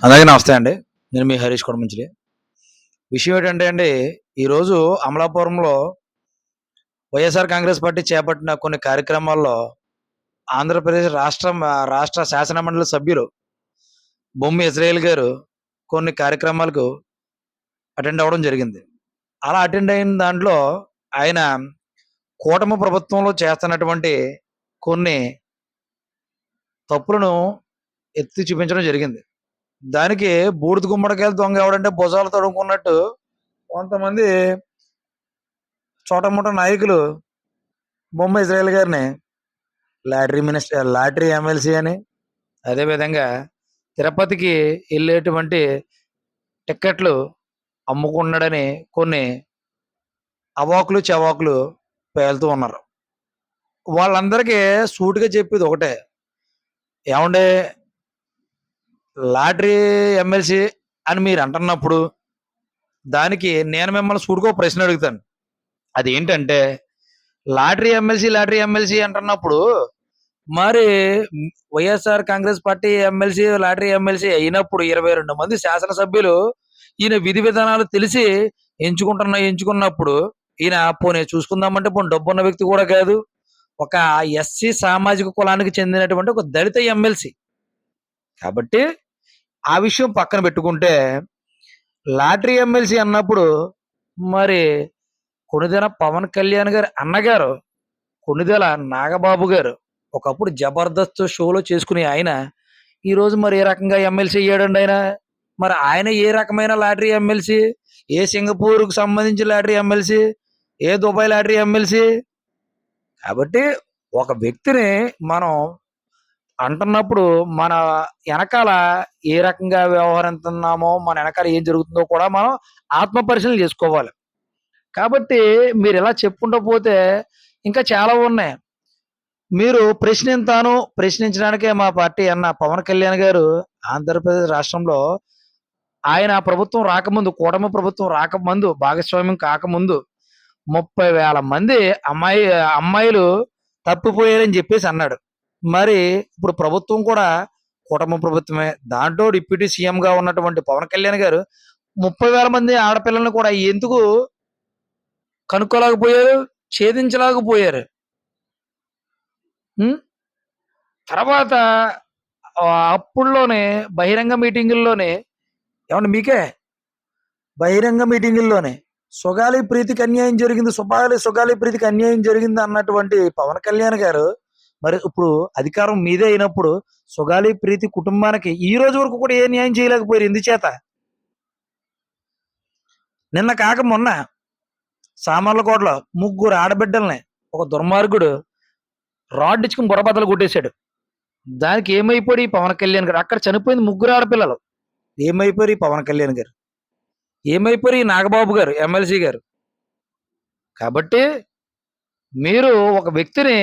అలాగే నమస్తే అండి. నేను మీ హరీష్ కొడమంచిలి. విషయం ఏంటంటే అండి, ఈరోజు అమలాపురంలో వైఎస్ఆర్ కాంగ్రెస్ పార్టీ చేపట్టిన కొన్ని కార్యక్రమాల్లో ఆంధ్రప్రదేశ్ రాష్ట్ర శాసనమండలి సభ్యులు బొమ్మి ఇజ్రాయేల్ గారు కొన్ని కార్యక్రమాలకు అటెండ్ అవ్వడం జరిగింది. అలా అటెండ్ అయిన దాంట్లో ఆయన కూటమి ప్రభుత్వంలో చేస్తున్నటువంటి కొన్ని తప్పులను ఎత్తి చూపించడం జరిగింది. దానికి బూడిద గుమ్మడికాయలు దొంగ ఎవడంటే భుజాలు తడుముకున్నట్టు కొంతమంది చోటమోట నాయకులు బొమ్మ ఇజ్రాయేల్ గారిని లాటరీ ఎమ్మెల్సీ అని, అదేవిధంగా తిరుపతికి వెళ్ళేటువంటి టిక్కెట్లు అమ్ముకున్నాడని కొన్ని అవాకులు చవాకులు పేలుతూ ఉన్నారు. వాళ్ళందరికీ సూటిగా చెప్పేది ఒకటే, ఏమండే లాటరీ ఎమ్మెల్సీ అని మీరు అంటున్నప్పుడు దానికి నేను మిమ్మల్ని సూటిగా ప్రశ్న అడుగుతాను. అదేంటంటే లాటరీ ఎమ్మెల్సీ అంటున్నప్పుడు మరి YSR Congress party MLC lottery MLC అయినప్పుడు 22 మంది శాసనసభ్యులు ఈయన విధి విధానాలు తెలిసి ఎంచుకున్నప్పుడు ఈయన పోనీ చూసుకుందామంటే పోనీ డబ్బున్న వ్యక్తి కూడా కాదు, ఒక ఎస్సీ సామాజిక కులానికి చెందినటువంటి ఒక దళిత ఎమ్మెల్సీ. కాబట్టి ఆ విషయం పక్కన పెట్టుకుంటే లాటరీ ఎమ్మెల్సీ అన్నప్పుడు మరి కొణిదెల పవన్ కళ్యాణ్ గారు అన్నగారు కొణిదెల నాగబాబు గారు ఒకప్పుడు జబర్దస్త్ షోలో చేసుకునే ఆయన ఈరోజు మరి ఏ రకంగా ఎమ్మెల్సీ అయ్యాడండి ఆయన? మరి ఆయన ఏ రకమైన లాటరీ ఎమ్మెల్సీ? ఏ సింగపూర్కు సంబంధించిన లాటరీ ఎమ్మెల్సీ? ఏ దుబాయ్ లాటరీ ఎమ్మెల్సీ? కాబట్టి ఒక వ్యక్తిని మనం అంటున్నప్పుడు మన వెనకాల ఏ రకంగా వ్యవహరిస్తున్నామో, మన వెనకాల ఏం జరుగుతుందో కూడా మనం ఆత్మ పరిశీలన చేసుకోవాలి. కాబట్టి మీరు ఇలా చెప్పుకుంటూ పోతే ఇంకా చాలా ఉన్నాయి. మీరు ప్రశ్నించడానికే మా పార్టీ అన్న పవన్ కళ్యాణ్ గారు ఆంధ్రప్రదేశ్ రాష్ట్రంలో ఆయన ప్రభుత్వం రాకముందు, కూటమి ప్రభుత్వం రాకముందు, భాగస్వామ్యం కాకముందు 30,000 మంది అమ్మాయిలు తప్పిపోయారని చెప్పేసి అన్నాడు. మరి ఇప్పుడు ప్రభుత్వం కూడా కూటమి ప్రభుత్వమే. దాంట్లో డిప్యూటీ సీఎంగా ఉన్నటువంటి పవన్ కళ్యాణ్ గారు 30,000 మంది ఆడపిల్లల్ని కూడా ఎందుకు కనుక్కోలేకపోయారు, ఛేదించలేకపోయారు? తర్వాత అప్పుల్లోనే బహిరంగ మీటింగుల్లోనే ఏమండి మీకే బహిరంగ మీటింగుల్లోనే సుగాలి ప్రీతికి అన్యాయం జరిగింది, సుగాలి ప్రీతికి అన్యాయం జరిగింది అన్నటువంటి పవన్ కళ్యాణ్ గారు మరి ఇప్పుడు అధికారం మీదే అయినప్పుడు సుగాలి ప్రీతి కుటుంబానికి ఈ రోజు వరకు కూడా ఏ న్యాయం చేయలేకపోయారు. ఎందుచేత? నిన్న కాక మొన్న సామర్లకోటలో 3 ఆడబిడ్డల్ని ఒక దుర్మార్గుడు రాడ్ ఇచ్చుకుని బుర్రబద్దలు కొట్టేశాడు. దానికి ఏమైపోయి పవన్ కళ్యాణ్ గారు? అక్కడ చనిపోయింది 3 ఆడపిల్లలు. ఏమైపోయి పవన్ కళ్యాణ్ గారు? ఏమైపోయి నాగబాబు గారు ఎమ్మెల్సీ గారు? కాబట్టి మీరు ఒక వ్యక్తిని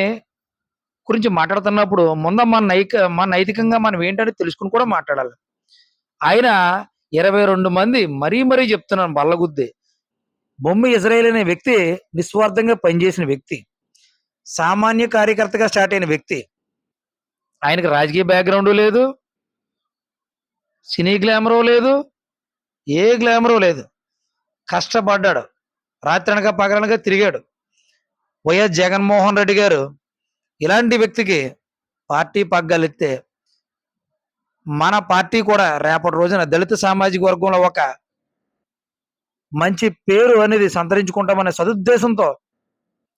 గురించి మాట్లాడుతున్నప్పుడు ముందు మన నైతికంగా మనం ఏంటని తెలుసుకుని కూడా మాట్లాడాలి. ఆయన 22 మంది మరీ చెప్తున్నాను బల్లగుద్ది, బొమ్మి ఇజ్రాయేల్ అనే వ్యక్తి నిస్వార్థంగా పనిచేసిన వ్యక్తి, సామాన్య కార్యకర్తగా స్టార్ట్ అయిన వ్యక్తి. ఆయనకు రాజకీయ బ్యాక్గ్రౌండ్ లేదు, సినీ గ్లామరు లేదు, ఏ గ్లామరు లేదు. కష్టపడ్డాడు, రాత్రనక పగలనగా తిరిగాడు. వైఎస్ జగన్మోహన్ రెడ్డి గారు ఇలాంటి వ్యక్తికి పార్టీ పగ్గాలెత్తే మన పార్టీ కూడా రేపటి రోజున దళిత సామాజిక వర్గంలో ఒక మంచి పేరు అనేది సంతరించుకుంటామనే సదుద్దేశంతో,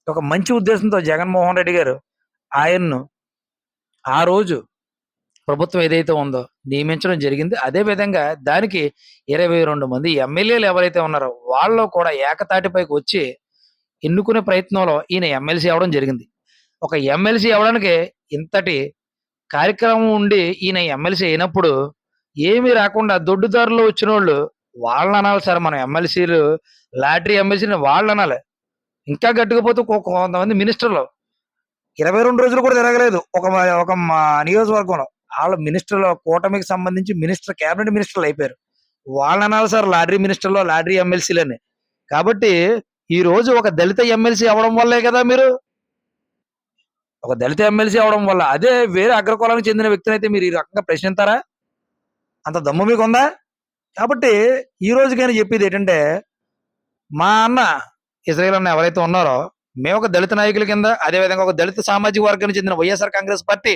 ఒక మంచి ఉద్దేశంతో జగన్మోహన్ రెడ్డి గారు ఆయన్ను ఆ రోజు ప్రభుత్వం ఏదైతే ఉందో నియమించడం జరిగింది. అదే విధంగా దానికి 22 మంది ఎమ్మెల్యేలు ఎవరైతే ఉన్నారో వాళ్ళు కూడా ఏకతాటిపైకి వచ్చి ఎన్నుకునే ప్రయత్నంలో ఈయన ఎమ్మెల్సీ అవ్వడం జరిగింది. ఒక ఎమ్మెల్సీ అవ్వడానికి ఇంతటి కార్యక్రమం ఉండి ఈయన ఎమ్మెల్సీ అయినప్పుడు ఏమీ రాకుండా దొడ్డుదారులు వచ్చిన వాళ్ళని అనాలి సార్. మనం ఎమ్మెల్సీలు లాటరీ ఎమ్మెల్సీని వాళ్ళు అనాలి. ఇంకా గట్టిగా పోతే కొంతమంది మినిస్టర్లు 22 రోజులు కూడా తిరగలేదు ఒక నియోజకవర్గంలో. వాళ్ళ మినిస్టర్లు కూటమికి సంబంధించి క్యాబినెట్ మినిస్టర్లు అయిపోయారు. వాళ్ళని అనాలి సార్ లాటరీ మినిస్టర్లు, లాటరీ ఎమ్మెల్సీలని. కాబట్టి ఈ రోజు ఒక దళిత ఎమ్మెల్సీ అవడం వల్లే కదా మీరు ఒక దళిత ఎమ్మెల్సీ అవడం వల్ల, అదే వేరే అగ్రకులానికి చెందిన వ్యక్తిని అయితే మీరు ఈ రకంగా ప్రశ్నిస్తారా? అంత దమ్ము మీకుందా? కాబట్టి ఈ రోజుకైనా చెప్పేది ఏంటంటే, మా అన్న ఇజ్రాయేల్ అన్న ఎవరైతే ఉన్నారో, మేము ఒక దళిత నాయకుల కింద, అదేవిధంగా ఒక దళిత సామాజిక వర్గానికి చెందిన వైఎస్ఆర్ కాంగ్రెస్ పార్టీ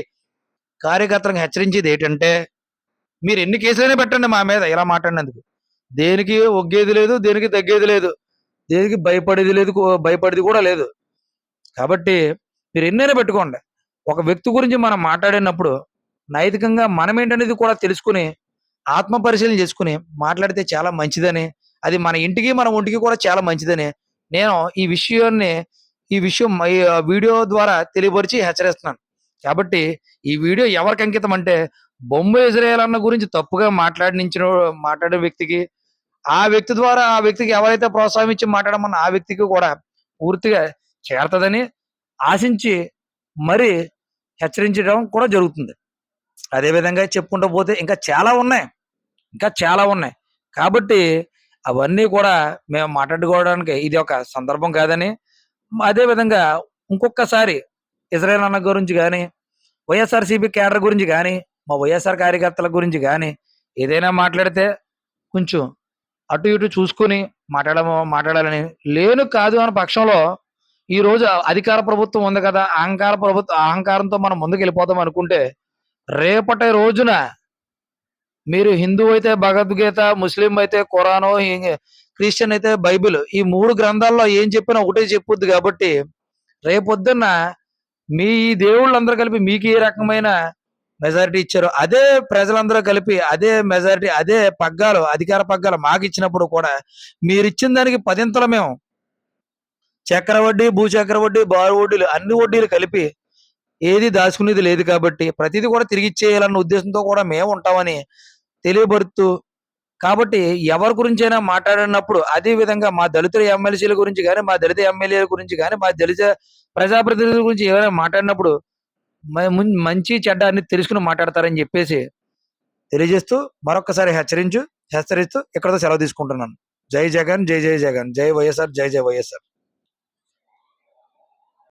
కార్యకర్తలకు హెచ్చరించేది ఏంటంటే, మీరు ఎన్ని కేసులైనా పెట్టండి మా మీద ఇలా మాట్లాడినందుకు. దేనికి ఒగ్గేది లేదు, దేనికి తగ్గేది లేదు. దేనికి భయపడేది లేదు, భయపడేది కూడా లేదు. కాబట్టి మీరు ఎన్నైనా పెట్టుకోండి. ఒక వ్యక్తి గురించి మనం మాట్లాడినప్పుడు నైతికంగా మనమేంటనేది కూడా తెలుసుకొని, ఆత్మ పరిశీలన చేసుకొని మాట్లాడితే చాలా మంచిదని, అది మన ఇంటికి, మన ఒంటికి కూడా చాలా మంచిదని నేను ఈ విషయం వీడియో ద్వారా తెలియపరిచి హెచ్చరిస్తున్నాను. కాబట్టి ఈ వీడియో ఎవరికి అంకితం అంటే, బొమ్మ ఇజ్రాయేల్ అన్న గురించి తప్పుగా మాట్లాడిన వ్యక్తికి, ఆ వ్యక్తి ద్వారా ఆ వ్యక్తికి ఎవరైతే ప్రోత్సాహం ఇచ్చి మాట్లాడమన్న ఆ వ్యక్తికి కూడా పూర్తిగా చేరతదని ఆశించి మరి హెచ్చరించడం కూడా జరుగుతుంది. అదే విధంగా చెప్పుకుంటూ పోతే ఇంకా చాలా ఉన్నాయి. ఇంకా చాలా ఉన్నాయి. కాబట్టి అవన్నీ కూడా మేము మాట్లాడుకోవడానికి ఇది ఒక సందర్భం కాదని, అదే విధంగా ఇంకొక్కసారి ఇజ్రాయేల్ అన్న గురించి గాని, వైఎస్ఆర్‌సీపీ క్యాడర్ గురించి గాని, మా వైఎస్ఆర్ కార్యకర్తల గురించి గాని ఏదైనా మాట్లాడితే కొంచెం అటు ఇటు చూసుకొని మాట్లాడాలని, లేను కాదు అన్న పక్షంలో ఈరోజు అధికార ప్రభుత్వం ఉంది కదా! అహంకారంతో మనం ముందుకెళ్ళిపోదాం అనుకుంటే, రేపటి రోజున మీరు హిందువు అయితే భగవద్గీత, ముస్లిం అయితే ఖురాను, క్రిస్టియన్ అయితే బైబిల్. ఈ 3 గ్రంథాల్లో ఏం చెప్పినా ఒకటే చెప్పుద్ది కాబట్టి, రేపొద్దున్న మీ ఈ దేవుళ్ళందరూ కలిపి మీకు ఏ రకమైన మెజారిటీ ఇచ్చారో, అదే ప్రజలందరూ కలిపి అదే మెజారిటీ, అదే పగ్గాలు, అధికార పగ్గాలు మాకిచ్చినప్పుడు కూడా మీరిచ్చిన దానికి పదింతలు మేము చక్రవడ్డీ, భూచక్రవడ్డీ, బారు వడ్డీలు అన్ని వడ్డీలు కలిపి ఏది దాచుకునేది లేదు కాబట్టి, ప్రతీది కూడా తిరిగిచ్చేయాలన్న ఉద్దేశంతో కూడా మేము ఉంటామని తెలియబరుస్తూ, కాబట్టి ఎవరి గురించైనా మాట్లాడినప్పుడు అదే విధంగా మా దళితుల ఎమ్మెల్సీల గురించి గాని, మా దళిత ఎమ్మెల్యేల గురించి గాని, మా దళిత ప్రజాప్రతినిధుల గురించి ఏమైనా మాట్లాడినప్పుడు మంచి చెడ్డ అన్ని తెలుసుకొని మాట్లాడతారని చెప్పేసి తెలియజేస్తూ మరొక్కసారి హెచ్చరిస్తూ ఇక్కడితో సెలవు తీసుకుంటున్నాను. జై జగన్, జై జై జగన్, జై వైఎస్ఆర్, జై జై వైఎస్ఆర్.